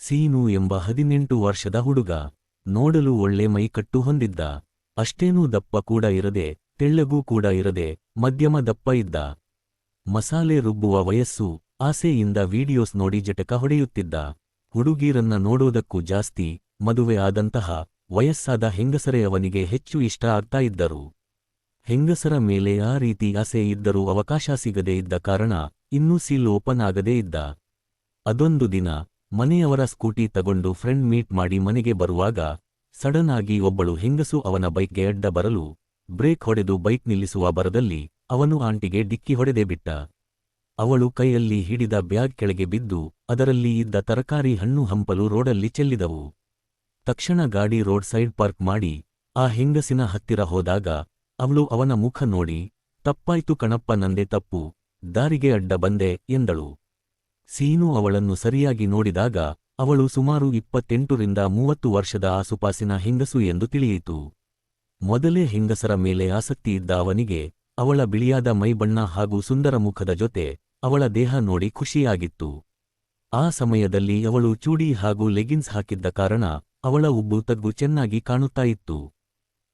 ಸೀನು ಎಂಬ 18 ವರ್ಷದ ಹುಡುಗ. ನೋಡಲು ಒಳ್ಳೆ ಮೈಕಟ್ಟು ಹೊಂದಿದ್ದ. ಅಷ್ಟೇನೂ ದಪ್ಪ ಕೂಡ ಇರದೆ, ತೆಳ್ಳಗೂ ಕೂಡ ಇರದೆ, ಮಧ್ಯಮ ದಪ್ಪ ಇದ್ದ. ಮಸಾಲೆ ರುಬ್ಬುವ ವಯಸ್ಸು. ಆಸೆಯಿಂದ ವಿಡಿಯೋಸ್ ನೋಡಿ ಜಟಕ ಹೊಡೆಯುತ್ತಿದ್ದ. ಹುಡುಗೀರನ್ನ ನೋಡೋದಕ್ಕೂ ಜಾಸ್ತಿ, ಮದುವೆ ಆದಂತಹ ವಯಸ್ಸಾದ ಹೆಂಗಸರೇ ಅವನಿಗೆ ಹೆಚ್ಚು ಇಷ್ಟ ಆಗ್ತಾ ಇದ್ದರು. ಹೆಂಗಸರ ಮೇಲೆ ಆ ರೀತಿ ಆಸೆ ಇದ್ದರೂ ಅವಕಾಶ ಸಿಗದೇ ಇದ್ದ ಕಾರಣ ಇನ್ನೂ ಸೀಲ್ ಓಪನ್ ಆಗದೇ ಇದ್ದ. ಅದೊಂದು ದಿನ ಮನೆಯವರ ಸ್ಕೂಟಿ ತಗೊಂಡು ಫ್ರೆಂಡ್ ಮೀಟ್ ಮಾಡಿ ಮನೆಗೆ ಬರುವಾಗ ಸಡನ್ ಆಗಿ ಒಬ್ಬಳು ಹೆಂಗಸು ಅವನ ಬೈಕ್ಗೆ ಅಡ್ಡ ಬರಲು ಬ್ರೇಕ್ ಹೊಡೆದು ಬೈಕ್ ನಿಲ್ಲಿಸುವ ಬರದಲ್ಲಿ ಅವನು ಆಂಟಿಗೆ ಡಿಕ್ಕಿ ಹೊಡೆದೇ ಬಿಟ್ಟ. ಅವಳು ಕೈಯಲ್ಲಿ ಹಿಡಿದ ಬ್ಯಾಗ್ ಕೆಳಗೆ ಬಿದ್ದು ಅದರಲ್ಲಿ ಇದ್ದ ತರಕಾರಿ ಹಣ್ಣು ಹಂಪಲು ರೋಡಲ್ಲಿ ಚೆಲ್ಲಿದವು. ತಕ್ಷಣ ಗಾಡಿ ರೋಡ್ ಸೈಡ್ ಪಾರ್ಕ್ ಮಾಡಿ ಆ ಹೆಂಗಸಿನ ಹತ್ತಿರ ಹೋದಾಗ ಅವಳು ಅವನ ಮುಖ ನೋಡಿ, ತಪ್ಪಾಯ್ತು ಕಣಪ್ಪ, ನಂದೇ ತಪ್ಪು, ದಾರಿಗೆ ಅಡ್ಡ ಬಂದೆ ಎಂದಳು. ಸೀನು ಅವಳನ್ನು ಸರಿಯಾಗಿ ನೋಡಿದಾಗ ಅವಳು ಸುಮಾರು 28ರಿಂದ 30 ವರ್ಷದ ಆಸುಪಾಸಿನ ಹೆಂಗಸು ಎಂದು ತಿಳಿಯಿತು. ಮೊದಲೇ ಹೆಂಗಸರ ಮೇಲೆ ಆಸಕ್ತಿ ಇದ್ದ ಅವನಿಗೆ ಅವಳ ಬಿಳಿಯಾದ ಮೈಬಣ್ಣ ಹಾಗೂ ಸುಂದರ ಮುಖದ ಜೊತೆ ಅವಳ ದೇಹ ನೋಡಿ ಖುಷಿಯಾಗಿತ್ತು. ಆ ಸಮಯದಲ್ಲಿ ಅವಳು ಚೂಡಿ ಹಾಗೂ ಲೆಗಿನ್ಸ್ ಹಾಕಿದ್ದ ಕಾರಣ ಅವಳ ಉಬ್ಬು ತಗ್ಗು ಚೆನ್ನಾಗಿ ಕಾಣುತ್ತಾ ಇತ್ತು.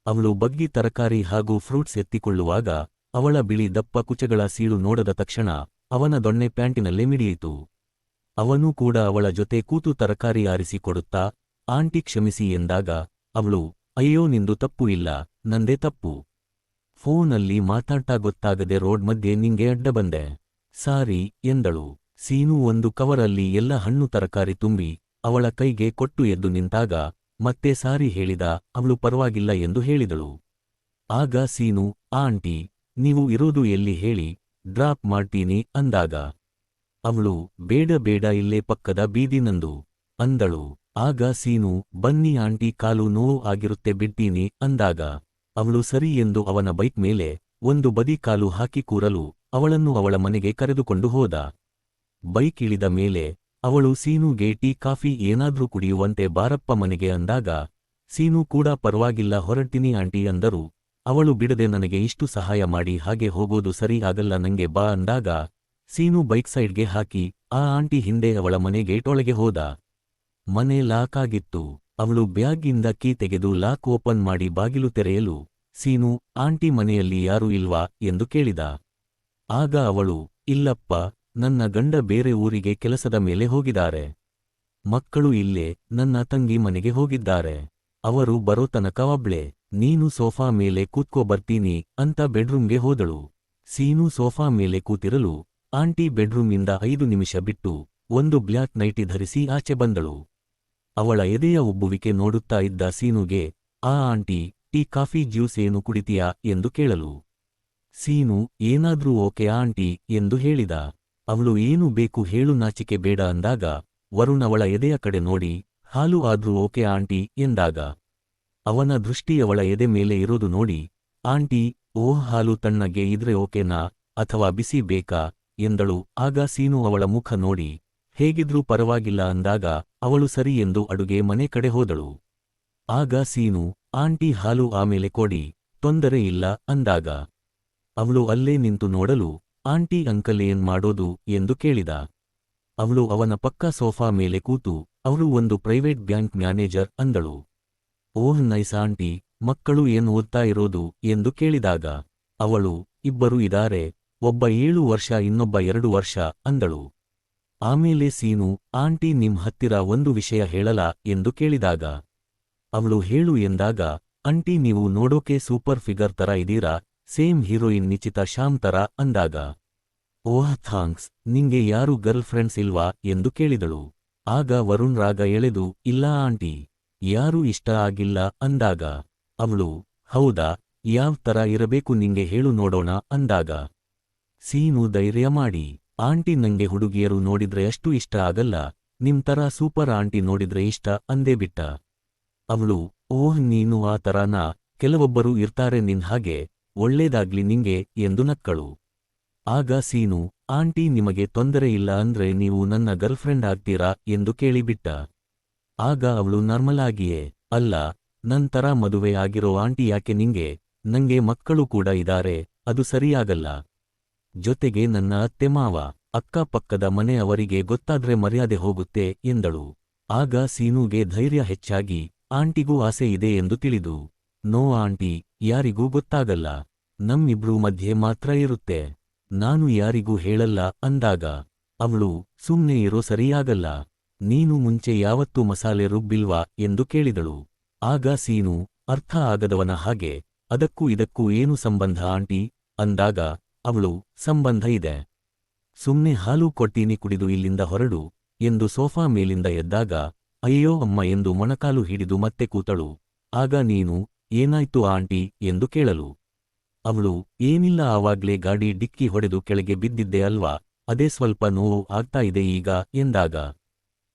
ಅವಳು ಬಗ್ಗಿ ತರಕಾರಿ ಹಾಗೂ ಫ್ರೂಟ್ಸ್ ಎತ್ತಿಕೊಳ್ಳುವಾಗ ಅವಳ ಬಿಳಿ ದಪ್ಪ ಕುಚಗಳ ಸೀಳು ನೋಡದ ತಕ್ಷಣ ಅವನ ದೊಣ್ಣೆ ಪ್ಯಾಂಟಿನಲ್ಲೇ ಮಿಡಿಯಿತು. ಅವನೂ ಕೂಡ ಅವಳ ಜೊತೆ ಕೂತು ತರಕಾರಿ ಆರಿಸಿಕೊಡುತ್ತಾ, ಆಂಟಿ ಕ್ಷಮಿಸಿ ಎಂದಾಗ ಅವಳು, ಅಯ್ಯೋ ನಿಂದು ತಪ್ಪು ಇಲ್ಲ, ನಂದೇ ತಪ್ಪು. ಫೋನಲ್ಲಿ ಮಾತಾಡ್ತಾ ಗೊತ್ತಾಗದೆ ರೋಡ್ ಮಧ್ಯೆ ನಿಂಗೆ ಅಡ್ಡ ಬಂದೆ, ಸಾರಿ ಎಂದಳು. ಸೀನು ಒಂದು ಕವರಲ್ಲಿ ಎಲ್ಲ ಹಣ್ಣು ತರಕಾರಿ ತುಂಬಿ ಅವಳ ಕೈಗೆ ಕೊಟ್ಟು ಎದ್ದು ನಿಂತಾಗ ಮತ್ತೆ ಸಾರಿ ಹೇಳಿದ. ಅವಳು ಪರವಾಗಿಲ್ಲ ಎಂದು ಹೇಳಿದಳು. ಆಗ ಸೀನು, ಆಂಟಿ ನೀವು ಇರೋದು ಎಲ್ಲಿ ಹೇಳಿ, ಡ್ರಾಪ್ ಮಾಡ್ತೀನಿ ಅಂದಾಗ ಅವಳು, ಬೇಡ ಬೇಡ, ಇಲ್ಲೇ ಪಕ್ಕದ ಬೀದಿ ನಂದು ಅಂದಳು. ಆಗ ಸೀನು, ಬನ್ನಿ ಆಂಟಿ, ಕಾಲು ನೋವು ಆಗಿರುತ್ತೆ, ಬಿಡ್ತೀನಿ ಅಂದಾಗ ಅವಳು ಸರಿ ಎಂದು ಅವನ ಬೈಕ್ ಮೇಲೆ ಒಂದು ಬದಿ ಕಾಲು ಹಾಕಿ ಕೂರಲು ಅವಳನ್ನು ಅವಳ ಮನೆಗೆ ಕರೆದುಕೊಂಡು ಹೋದ. ಬೈಕ್ ಇಳಿದ ಮೇಲೆ ಅವಳು ಸೀನುಗೆ ಟೀ ಕಾಫಿ ಏನಾದ್ರೂ ಕುಡಿಯುವಂತೆ ಬಾರಪ್ಪ ಮನೆಗೆ ಅಂದಾಗ ಸೀನು ಕೂಡ ಪರವಾಗಿಲ್ಲ ಹೊರಡ್ತೀನಿ ಆಂಟಿ ಅಂದರು. ಅವಳು ಬಿಡದೆ ನನಗೆ ಇಷ್ಟು ಸಹಾಯ ಮಾಡಿ ಹಾಗೆ ಹೋಗೋದು ಸರಿ ಆಗಲ್ಲ, ನಂಗೆ ಬಾ ಅಂದಾಗ ಸೀನು ಬೈಕ್ ಸೈಡ್ಗೆ ಹಾಕಿ ಆ ಆಂಟಿ ಹಿಂದೆ ಅವಳ ಮನೆ ಗೇಟ್ ಒಳಗೆ ಹೋದ. ಮನೆ ಲಾಕ್ ಆಗಿತ್ತು. ಅವಳು ಬ್ಯಾಗ್ಗಿಂದ ಕೀ ತೆಗೆದು ಲಾಕ್ ಓಪನ್ ಮಾಡಿ ಬಾಗಿಲು ತೆರೆಯಲು ಸೀನು, ಆಂಟಿ ಮನೆಯಲ್ಲಿ ಯಾರೂ ಇಲ್ವಾ ಎಂದು ಕೇಳಿದ. ಆಗ ಅವಳು, ಇಲ್ಲಪ್ಪ, ನನ್ನ ಗಂಡ ಬೇರೆ ಊರಿಗೆ ಕೆಲಸದ ಮೇಲೆ ಹೋಗಿದ್ದಾರೆ, ಮಕ್ಕಳು ಇಲ್ಲೇ ನನ್ನ ತಂಗಿ ಮನೆಗೆ ಹೋಗಿದ್ದಾರೆ, ಅವರು ಬರೋ ತನಕ ಒಬ್ಳೆ, ನೀನು ಸೋಫಾ ಮೇಲೆ ಕೂತ್ಕೋ ಬರ್ತೀನಿ ಅಂತ ಬೆಡ್ರೂಮ್ಗೆ ಹೋದಳು. ಸೀನು ಸೋಫಾ ಮೇಲೆ ಕೂತಿರಲು ಆಂಟಿ ಬೆಡ್ರೂಮಿಂದ 5 ನಿಮಿಷ ಬಿಟ್ಟು ಒಂದು ಬ್ಲ್ಯಾಕ್ ನೈಟಿ ಧರಿಸಿ ಆಚೆ ಬಂದಳು. ಅವಳ ಎದೆಯ ಉಬ್ಬುವಿಕೆ ನೋಡುತ್ತಾ ಇದ್ದ ಸೀನುಗೆ ಆ ಆಂಟಿ ಟೀ ಕಾಫಿ ಜ್ಯೂಸ್ ಏನು ಕುಡಿತೀಯಾ ಎಂದು ಕೇಳಲು ಸೀನು, ಏನಾದ್ರೂ ಓಕೆ ಆಂಟಿ ಎಂದು ಹೇಳಿದ. ಅವಳು ಏನು ಬೇಕು ಹೇಳು, ನಾಚಿಕೆ ಬೇಡ ಅಂದಾಗ ವರುಣ್ ಅವಳ ಎದೆಯ ಕಡೆ ನೋಡಿ, ಹಾಲು ಆದ್ರೂ ಓಕೆ ಆಂಟಿ ಎಂದಾಗ ಅವನ ದೃಷ್ಟಿ ಅವಳ ಎದೆ ಮೇಲೆ ಇರೋದು ನೋಡಿ, ಆಂಟಿ, ಓಹ್, ಹಾಲು ತಣ್ಣಗೆ ಇದ್ರೆ ಓಕೆನಾ ಅಥವಾ ಬಿಸಿ ಬೇಕಾ ಎಂದಳು. ಆಗ ಸೀನು ಅವಳ ಮುಖ ನೋಡಿ, ಹೇಗಿದ್ರೂ ಪರವಾಗಿಲ್ಲ ಅಂದಾಗ ಅವಳು ಸರಿ ಎಂದು ಅಡುಗೆ ಮನೆ ಕಡೆ ಹೋದಳು. ಆಗ ಸೀನು, ಆಂಟಿ ಹಾಲು ಆಮೇಲೆ ಕೊಡಿ, ತೊಂದರೆ ಇಲ್ಲ ಅಂದಾಗ ಅವಳು ಅಲ್ಲೇ ನಿಂತು ನೋಡಲು, ಆಂಟಿ ಅಂಕಲ್ ಏನ್ ಮಾಡೋದು ಎಂದು ಕೇಳಿದ. ಅವಳು ಅವನ ಪಕ್ಕ ಸೋಫಾ ಮೇಲೆ ಕೂತು, ಅವರು ಒಂದು ಪ್ರೈವೇಟ್ ಬ್ಯಾಂಕ್ ಮ್ಯಾನೇಜರ್ ಅಂದಳು. ಓಹ್ ನೈಸ್ ಆಂಟಿ, ಮಕ್ಕಳು ಏನು ಓದ್ತಾ ಇರೋದು ಎಂದು ಕೇಳಿದಾಗ ಅವಳು, ಇಬ್ಬರು ಇದಾರೆ, ಒಬ್ಬ 7 ವರ್ಷ ಇನ್ನೊಬ್ಬ 2 ವರ್ಷ ಅಂದಳು. ಆಮೇಲೆ ಸೀನು, ಆಂಟಿ ನಿಮ್ ಹತ್ತಿರ ಒಂದು ವಿಷಯ ಹೇಳಲಾ ಎಂದು ಕೇಳಿದಾಗ ಅವಳು ಹೇಳು ಎಂದಾಗ, ಆಂಟಿ ನೀವು ನೋಡೋಕೆ ಸೂಪರ್ ಫಿಗರ್ ತರ ಇದೀರಾ, ಸೇಮ್ ಹೀರೋಯಿನ್ ನಿಚಿತಾ ಶ್ಯಾಮ್ ತರ ಅಂದಾಗ ಓಹ್ ಥಾಂಕ್ಸ್, ನಿಂಗೆ ಯಾರು ಗರ್ಲ್ ಫ್ರೆಂಡ್ಸ್ ಇಲ್ವಾ ಎಂದು ಕೇಳಿದಳು. ಆಗ ವರುಣ್ ರಾಗ ಎಳೆದು, ಇಲ್ಲ ಆಂಟಿ, ಯಾರೂ ಇಷ್ಟ ಆಗಿಲ್ಲ ಅಂದಾಗ ಅವಳು, ಹೌದಾ, ಯಾವ್ ತರ ಇರಬೇಕು ನಿಂಗೆ ಹೇಳು ನೋಡೋಣ ಅಂದಾಗ ಸೀನು ಧೈರ್ಯ ಮಾಡಿ, ಆಂಟಿ ನಂಗೆ ಹುಡುಗಿಯರು ನೋಡಿದ್ರೆ ಅಷ್ಟು ಇಷ್ಟ ಆಗಲ್ಲ, ನಿಮ್ ತರ ಸೂಪರ್ ಆಂಟಿ ನೋಡಿದ್ರೆ ಇಷ್ಟ ಅಂದೇ ಬಿಟ್ಟ. ಅವಳು, ಓಹ್ ನೀನು ಆ ತರಾನಾ, ಕೆಲವೊಬ್ಬರು ಇರ್ತಾರೆ ನಿನ್ ಹಾಗೆ, ಒಳ್ಳೇದಾಗ್ಲಿ ನಿಂಗೆ ಎಂದು ನಕ್ಕಳು. ಆಗ ಸೀನು, ಆಂಟಿ ನಿಮಗೆ ತೊಂದರೆ ಇಲ್ಲ ಅಂದ್ರೆ ನೀವು ನನ್ನ ಗರ್ಲ್ಫ್ರೆಂಡ್ ಆಗ್ತೀರಾ ಎಂದು ಕೇಳಿಬಿಟ್ಟ. ಆಗ ಅವಳು ನಾರ್ಮಲ್ ಆಗಿಯೇ, ಅಲ್ಲ, ನನ್ ತರ ಮದುವೆ ಆಗಿರೋ ಆಂಟಿ ಯಾಕೆ ನಿಂಗೆ, ನಂಗೆ ಮಕ್ಕಳು ಕೂಡ ಇದಾರೆ, ಅದು ಸರಿಯಾಗಲ್ಲ, ಜೊತೆಗೆ ನನ್ನ ಅತ್ತೆ ಮಾವ, ಅಕ್ಕಪಕ್ಕದ ಮನೆ ಅವರಿಗೆ ಗೊತ್ತಾದ್ರೆ ಮರ್ಯಾದೆ ಹೋಗುತ್ತೆ ಎಂದಳು. ಆಗ ಸೀನುಗೆ ಧೈರ್ಯ ಹೆಚ್ಚಾಗಿ ಆಂಟಿಗೂ ಆಸೆ ಇದೆ ಎಂದು ತಿಳಿದು, ನೋ ಆಂಟಿ, ಯಾರಿಗೂ ಗೊತ್ತಾಗಲ್ಲ. ನಮ್ಮಿಬ್ರೂ ಮಧ್ಯೆ ಮಾತ್ರ ಇರುತ್ತೆ. ನಾನು ಯಾರಿಗೂ ಹೇಳಲ್ಲ ಅಂದಾಗ ಅವಳು, ಸುಮ್ನೆ ಇರೋ ಸರಿಯಾಗಲ್ಲ. ನೀನು ಮುಂಚೆ ಯಾವತ್ತೂ ಮಸಾಲೆ ರುಬ್ಬಿಲ್ವಾ ಎಂದು ಕೇಳಿದಳು. ಆಗ ಸೀನು ಅರ್ಥ ಆಗದವನ ಹಾಗೆ, ಅದಕ್ಕೂ ಇದಕ್ಕೂ ಏನು ಸಂಬಂಧ ಆಂಟಿ ಅಂದಾಗ ಅವಳು, ಸಂಬಂಧ ಇದೆ. ಸುಮ್ನೆ ಹಾಲು ಕೊಡ್ತೀನಿ ಕುಡಿದು ಇಲ್ಲಿಂದ ಹೊರಡು ಎಂದು ಸೋಫಾ ಮೇಲಿಂದ ಎದ್ದಾಗ, ಅಯ್ಯೋ ಅಮ್ಮ ಎಂದು ಮೊಣಕಾಲು ಹಿಡಿದು ಮತ್ತೆ ಕೂತಳು. ಆಗ ನೀನು, ಏನಾಯ್ತು ಆಂಟಿ ಎಂದು ಕೇಳಲು ಅವಳು, ಏನಿಲ್ಲ, ಆವಾಗ್ಲೇ ಗಾಡಿ ಡಿಕ್ಕಿ ಹೊಡೆದು ಕೆಳಗೆ ಬಿದ್ದಿದ್ದೆ ಅಲ್ವಾ, ಅದೇ ಸ್ವಲ್ಪ ನೋವು ಆಗ್ತಾ ಇದೆ ಈಗ ಎಂದಾಗ,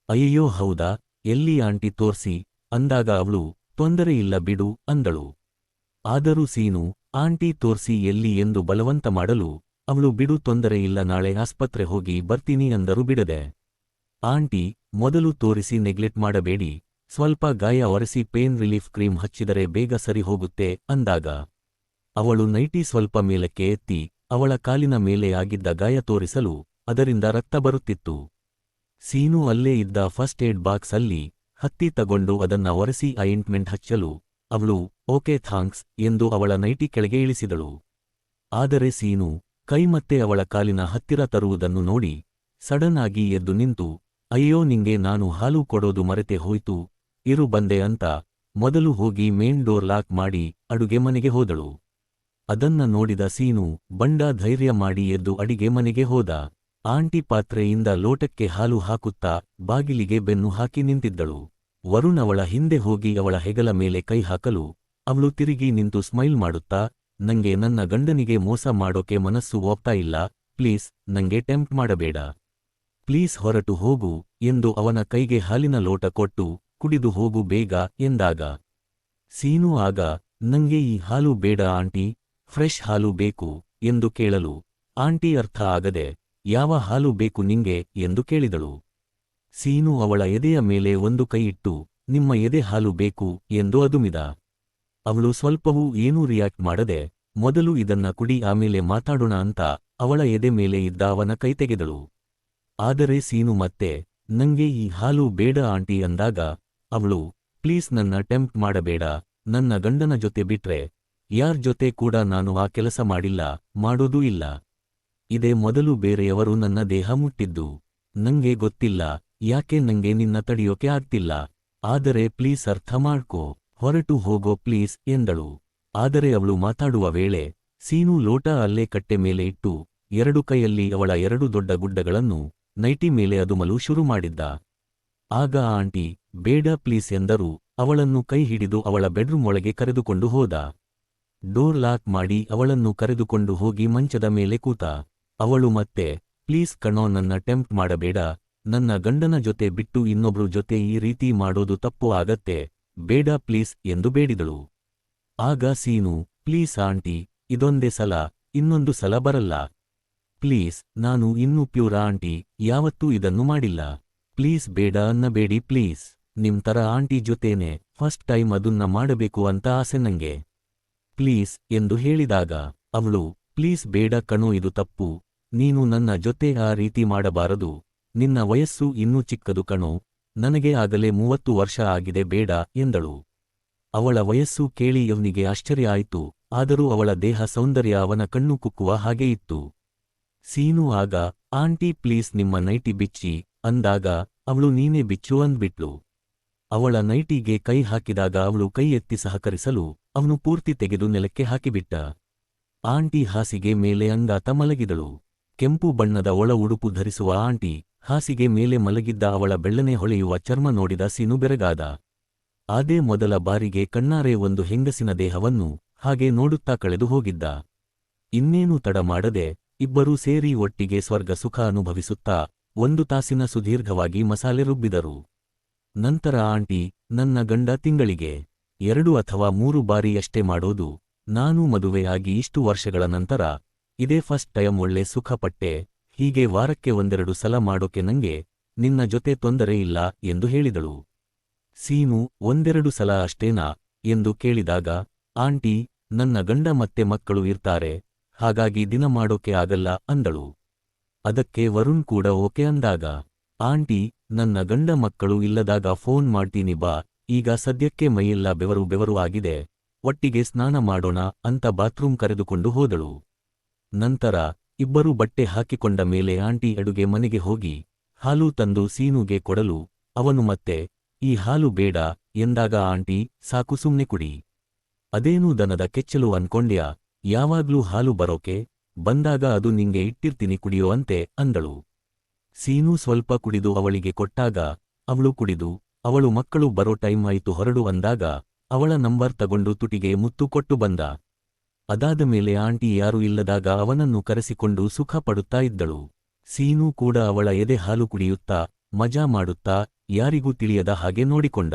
ಅಯ್ಯೋ ಹೌದಾ, ಎಲ್ಲಿ ಆಂಟಿ ತೋರ್ಸಿ ಅಂದಾಗ ಅವಳು, ತೊಂದರೆ ಇಲ್ಲ ಬಿಡು ಅಂದಳು. ಆದರೂ ಸೀನು ಆಂಟಿ ತೋರ್ಸಿ ಎಲ್ಲಿ ಎಂದು ಬಲವಂತ ಮಾಡಲು ಅವಳು, ಬಿಡು ತೊಂದರೆ ಇಲ್ಲ, ನಾಳೆ ಆಸ್ಪತ್ರೆ ಹೋಗಿ ಬರ್ತೀನಿ ಅಂದರು ಬಿಡದೆ. ಆಂಟಿ, ಮೊದಲು ತೋರಿಸಿ ನೆಗ್ಲೆಕ್ಟ್ ಮಾಡಬೇಡಿ, ಸ್ವಲ್ಪ ಗಾಯ ಒರೆಸಿ ಪೇನ್ ರಿಲೀಫ್ ಕ್ರೀಮ್ ಹಚ್ಚಿದರೆ ಬೇಗ ಸರಿ ಹೋಗುತ್ತೆ ಅಂದಾಗ ಅವಳು ನೈಟಿ ಸ್ವಲ್ಪ ಮೇಲಕ್ಕೆ ಎತ್ತಿ ಅವಳ ಕಾಲಿನ ಮೇಲೆ ಆಗಿದ್ದ ಗಾಯ ತೋರಿಸಲು ಅದರಿಂದ ರಕ್ತ ಬರುತ್ತಿತ್ತು. ಸೀನು ಅಲ್ಲೇ ಇದ್ದ ಫಸ್ಟ್ ಏಡ್ ಬಾಕ್ಸ್ ಅಲ್ಲಿ ಹತ್ತಿ ತಗೊಂಡು ಅದನ್ನ ಒರೆಸಿ ಆಯಿಂಟ್ಮೆಂಟ್ ಹಚ್ಚಲು ಅವಳು, ಓಕೆ ಥಾಂಕ್ಸ್ ಎಂದು ಅವಳ ನೈಟಿ ಕೆಳಗೆ ಇಳಿಸಿದಳು. ಆದರೆ ಸೀನು ಕೈ ಮತ್ತೆ ಅವಳ ಕಾಲಿನ ಹತ್ತಿರ ತರುವುದನ್ನು ನೋಡಿ ಸಡನ್ ಆಗಿ ಎದ್ದು ನಿಂತು, ಅಯ್ಯೋ ನಿಂಗೆ ನಾನು ಹಾಲು ಕೊಡೋದು ಮರೆತೆ ಹೋಯ್ತು, ಇರು ಬಂದೆ ಅಂತ ಮೊದಲು ಹೋಗಿ ಮೇನ್ ಡೋರ್ ಲಾಕ್ ಮಾಡಿ ಅಡುಗೆ ಮನೆಗೆ ಹೋದಳು. ಅದನ್ನ ನೋಡಿದ ಸೀನು ಬಂಡ ಧೈರ್ಯ ಮಾಡಿ ಎದ್ದು ಅಡಿಗೆ ಮನೆಗೆ ಹೋದ. ಆಂಟಿ ಪಾತ್ರೆಯಿಂದ ಲೋಟಕ್ಕೆ ಹಾಲು ಹಾಕುತ್ತಾ ಬಾಗಿಲಿಗೆ ಬೆನ್ನು ಹಾಕಿ ನಿಂತಿದ್ದಳು. ವರುಣ್ ಅವಳ ಹಿಂದೆ ಹೋಗಿ ಅವಳ ಹೆಗಲ ಮೇಲೆ ಕೈ ಹಾಕಲು ಅವಳು ತಿರುಗಿ ನಿಂತು ಸ್ಮೈಲ್ ಮಾಡುತ್ತಾ, ನಂಗೆ ನನ್ನ ಗಂಡನಿಗೆ ಮೋಸ ಮಾಡೋಕೆ ಮನಸ್ಸು ಒಪ್ತಾ ಇಲ್ಲ, ಪ್ಲೀಸ್ ನಂಗೆ ಟೆಂಪ್ಟ್ ಮಾಡಬೇಡ, ಪ್ಲೀಸ್ ಹೊರಟು ಹೋಗು ಎಂದು ಅವನ ಕೈಗೆ ಹಾಲಿನ ಲೋಟ ಕೊಟ್ಟು, ಕುಡಿದು ಹೋಗು ಬೇಗ ಎಂದಾಗ ಸೀನು ಆಗ, ನಂಗೆ ಈ ಹಾಲು ಬೇಡ ಆಂಟಿ, ಫ್ರೆಶ್ ಹಾಲು ಬೇಕು ಎಂದು ಕೇಳಲು ಆಂಟಿ ಅರ್ಥ ಆಗದೆ, ಯಾವ ಹಾಲು ಬೇಕು ನಿಂಗೆ ಎಂದು ಕೇಳಿದಳು. ಸೀನು ಅವಳ ಎದೆಯ ಮೇಲೆ ಒಂದು ಕೈ ಇಟ್ಟು, ನಿಮ್ಮ ಎದೆ ಹಾಲು ಬೇಕು ಎಂದು ಅದುಮಿದ. ಅವಳು ಸ್ವಲ್ಪವೂ ಏನೂ ರಿಯಾಕ್ಟ್ ಮಾಡದೆ, ಮೊದಲು ಇದನ್ನ ಕುಡಿ ಆಮೇಲೆ ಮಾತಾಡೋಣ ಅಂತ ಅವಳ ಎದೆ ಮೇಲೆ ಇದ್ದ ಅವನ ಕೈ ತೆಗೆದಳು. ಆದರೆ ಸೀನು ಮತ್ತೆ, ನಂಗೆ ಈ ಹಾಲು ಬೇಡ ಆಂಟಿ ಅಂದಾಗ ಅವಳು, ಪ್ಲೀಸ್ ನನ್ನ ಟೆಂಪ್ಟ್ ಮಾಡಬೇಡ, ನನ್ನ ಗಂಡನ ಜೊತೆ ಬಿಟ್ರೆ ಯಾರ್ ಜೊತೆ ಕೂಡ ನಾನು ಆ ಕೆಲಸ ಮಾಡಿಲ್ಲ, ಮಾಡೋದೂ ಇಲ್ಲ. ಇದೇ ಮೊದಲು ಬೇರೆಯವರು ನನ್ನ ದೇಹ ಮುಟ್ಟಿದ್ದು. ನಂಗೆ ಗೊತ್ತಿಲ್ಲ ಯಾಕೆ ನಂಗೆ ನಿನ್ನ ತಡೆಯೋಕೆ ಆಗ್ತಿಲ್ಲ, ಆದರೆ ಪ್ಲೀಸ್ ಅರ್ಥ ಮಾಡ್ಕೋ, ಹೊರಟು ಹೋಗೋ ಪ್ಲೀಸ್ ಎಂದಳು. ಆದರೆ ಅವಳು ಮಾತಾಡುವ ವೇಳೆ ಸೀನು ಲೋಟ ಅಲ್ಲೇ ಕಟ್ಟೆ ಮೇಲೆ ಇಟ್ಟು ಎರಡು ಕೈಯಲ್ಲಿ ಅವಳ ಎರಡು ದೊಡ್ಡ ಗುಡ್ಡಗಳನ್ನು ನೈಟಿ ಮೇಲೆ ಅದುಮಲು ಶುರು ಮಾಡಿದ್ದ. ಆಗ ಆಂಟಿ ಬೇಡ ಪ್ಲೀಸ್ ಎಂದರು ಅವಳನ್ನು ಕೈ ಹಿಡಿದು ಅವಳ ಬೆಡ್ರೂಮ್ ಒಳಗೆ ಕರೆದುಕೊಂಡು ಹೋದ. ಡೋರ್ ಲಾಕ್ ಮಾಡಿ ಅವಳನ್ನು ಕರೆದುಕೊಂಡು ಹೋಗಿ ಮಂಚದ ಮೇಲೆ ಕೂತ. ಅವಳು ಮತ್ತೆ, ಪ್ಲೀಸ್ ಕಣೋ, ನನ್ನ ಟೆಂಪ್ಟ್ ಮಾಡಬೇಡ, ನನ್ನ ಗಂಡನ ಜೊತೆ ಬಿಟ್ಟು ಇನ್ನೊಬ್ರು ಜೊತೆ ಈ ರೀತಿ ಮಾಡೋದು ತಪ್ಪು ಆಗತ್ತೆ, ಬೇಡ ಪ್ಲೀಸ್ ಎಂದು ಬೇಡಿದಳು. ಆಗ ಸೀನು, ಪ್ಲೀಸ್ ಆಂಟಿ, ಇದೊಂದೇ ಸಲ, ಇನ್ನೊಂದು ಸಲ ಬರಲ್ಲ, ಪ್ಲೀಸ್, ನಾನು ಇನ್ನೂ ಪ್ಯೂರ ಆಂಟಿ, ಯಾವತ್ತೂ ಇದನ್ನು ಮಾಡಿಲ್ಲ, ಪ್ಲೀಸ್ ಬೇಡ ಅನ್ನಬೇಡಿ ಪ್ಲೀಸ್, ನಿಮ್ ತರ ಆಂಟಿ ಜೊತೇನೆ ಫಸ್ಟ್ ಟೈಮ್ ಅದನ್ನ ಮಾಡಬೇಕು ಅಂತ ಆಸೆ ನಂಗೆ, ಪ್ಲೀಸ್ ಎಂದು ಹೇಳಿದಾಗ ಅವಳು, ಪ್ಲೀಸ್ ಬೇಡ ಕಣೋ, ಇದು ತಪ್ಪು, ನೀನು ನನ್ನ ಜೊತೆ ಆ ರೀತಿ ಮಾಡಬಾರದು, ನಿನ್ನ ವಯಸ್ಸು ಇನ್ನೂ ಚಿಕ್ಕದು ಕಣೋ, ನನಗೆ ಆಗಲೇ 30 ವರ್ಷ ಆಗಿದೆ, ಬೇಡ ಎಂದಳು. ಅವಳ ವಯಸ್ಸು ಕೇಳಿ ಅವನಿಗೆ ಆಶ್ಚರ್ಯ ಆಯಿತು, ಆದರೂ ಅವಳ ದೇಹ ಸೌಂದರ್ಯ ಅವನ ಕಣ್ಣು ಕುಕ್ಕುವ ಹಾಗೆ ಇತ್ತು. ಸೀನು ಆಗ, ಆಂಟಿ ಪ್ಲೀಸ್ ನಿಮ್ಮ ನೈಟಿ ಬಿಚ್ಚಿ ಅಂದಾಗ ಅವಳು ನೀನೇ ಬಿಚ್ಚು ಅಂದ್ಬಿಟ್ಲು. ಅವಳ ನೈಟಿಗೆ ಕೈ ಹಾಕಿದಾಗ ಅವಳು ಕೈ ಎತ್ತಿ ಸಹಕರಿಸಲು ಅವನು ಪೂರ್ತಿ ತೆಗೆದು ನೆಲಕ್ಕೆ ಹಾಕಿಬಿಟ್ಟ. ಆಂಟಿ ಹಾಸಿಗೆ ಮೇಲೆ ಅಂಗಾತ ಮಲಗಿದಳು. ಕೆಂಪು ಬಣ್ಣದ ಒಳ ಉಡುಪು ಧರಿಸುವ ಆಂಟಿ ಹಾಸಿಗೆ ಮೇಲೆ ಮಲಗಿದ್ದ ಅವಳ ಬೆಳ್ಳನೆ ಹೊಳೆಯುವ ಚರ್ಮ ನೋಡಿದ ಸೀನು ಬೆರಗಾದ. ಅದೇ ಮೊದಲ ಬಾರಿಗೆ ಕಣ್ಣಾರೆ ಒಂದು ಹೆಂಗಸಿನ ದೇಹವನ್ನು ಹಾಗೆ ನೋಡುತ್ತಾ ಕಳೆದು ಹೋಗಿದ್ದ. ಇನ್ನೇನು ತಡ ಮಾಡದೆ ಇಬ್ಬರೂ ಸೇರಿ ಒಟ್ಟಿಗೆ ಸ್ವರ್ಗ ಸುಖ ಅನುಭವಿಸುತ್ತಾ 1 ತಾಸಿನ ಸುದೀರ್ಘವಾಗಿ ಮಸಾಲೆ ರುಬ್ಬಿದರು. ನಂತರ ಆಂಟಿ, ನನ್ನ ಗಂಡ ತಿಂಗಳಿಗೆ 2 ಅಥವಾ 3 ಬಾರಿಯಷ್ಟೇ ಮಾಡೋದು, ನಾನು ಮದುವೆಯಾಗಿ ಇಷ್ಟು ವರ್ಷಗಳ ನಂತರ ಇದೇ ಫಸ್ಟ್ ಟೈಮ್ ಒಳ್ಳೆ ಸುಖಪಟ್ಟೆ, ಹೀಗೆ ವಾರಕ್ಕೆ 1-2 ಸಲ ಮಾಡೋಕೆ ನಂಗೆ ನಿನ್ನ ಜೊತೆ ತೊಂದರೆ ಇಲ್ಲ ಎಂದು ಹೇಳಿದಳು. ಸೀನು 1-2 ಸಲ ಅಷ್ಟೇನಾ ಎಂದು ಕೇಳಿದಾಗ, ಆಂಟಿ, ನನ್ನ ಗಂಡ ಮತ್ತೆ ಮಕ್ಕಳು ಇರ್ತಾರೆ, ಹಾಗಾಗಿ ದಿನ ಮಾಡೋಕೆ ಆಗಲ್ಲ ಅಂದಳು. ಅದಕ್ಕೆ ವರುಣ್ ಕೂಡ ಓಕೆ ಅಂದಾಗ, ಆಂಟಿ, ನನ್ನ ಗಂಡ ಮಕ್ಕಳು ಇಲ್ಲದಾಗ ಫೋನ್ ಮಾಡ್ತೀನಿ ಬಾ, ಈಗ ಸದ್ಯಕ್ಕೆ ಮೈಯೆಲ್ಲ ಬೆವರು ಬೆವರು ಆಗಿದೆ, ಒಟ್ಟಿಗೆ ಸ್ನಾನ ಮಾಡೋಣ ಅಂತ ಬಾತ್ರೂಮ್ ಕರೆದುಕೊಂಡು ಹೋದಳು. ನಂತರ ಇಬ್ಬರೂ ಬಟ್ಟೆ ಹಾಕಿಕೊಂಡ ಮೇಲೆ ಆಂಟಿ ಅಡುಗೆ ಮನೆಗೆ ಹೋಗಿ ಹಾಲು ತಂದು ಸೀನುಗೆ ಕೊಡಲು ಅವನು ಮತ್ತೆ ಈ ಹಾಲು ಬೇಡ ಎಂದಾಗ ಆಂಟಿ ಸಾಕು ಸುಮ್ನೆ ಕುಡಿ, ಅದೇನೂ ದನದ ಕೆಚ್ಚಲು ಅನ್ಕೊಂಡ್ಯಾ, ಯಾವಾಗ್ಲೂ ಹಾಲು ಬರೋಕೆ ಬಂದಾಗ ಅದು ನಿಂಗೆ ಇಟ್ಟಿರ್ತೀನಿ ಕುಡಿಯೋ ಅಂತೆ ಅಂದಳು. ಸೀನು ಸ್ವಲ್ಪ ಕುಡಿದು ಅವಳಿಗೆ ಕೊಟ್ಟಾಗ ಅವಳು ಕುಡಿದು ಅವಳು ಮಕ್ಕಳು ಬರೋ ಟೈಮ್ ಆಯ್ತು ಹೊರಡು ಅಂದಾಗ ಅವಳ ನಂಬರ್ ತಗೊಂಡು ತುಟಿಗೆ ಮುತ್ತು ಕೊಟ್ಟು ಬಂದ. ಅದಾದ ಮೇಲೆ ಆಂಟಿ ಯಾರೂ ಇಲ್ಲದಾಗ ಅವನನ್ನು ಕರೆಸಿಕೊಂಡು ಸುಖ ಪಡುತ್ತಾ ಇದ್ದಳು. ಸೀನು ಕೂಡ ಅವಳ ಎದೆ ಹಾಲು ಕುಡಿಯುತ್ತಾ ಮಜಾ ಮಾಡುತ್ತಾ ಯಾರಿಗೂ ತಿಳಿಯದ ಹಾಗೆ ನೋಡಿಕೊಂಡ.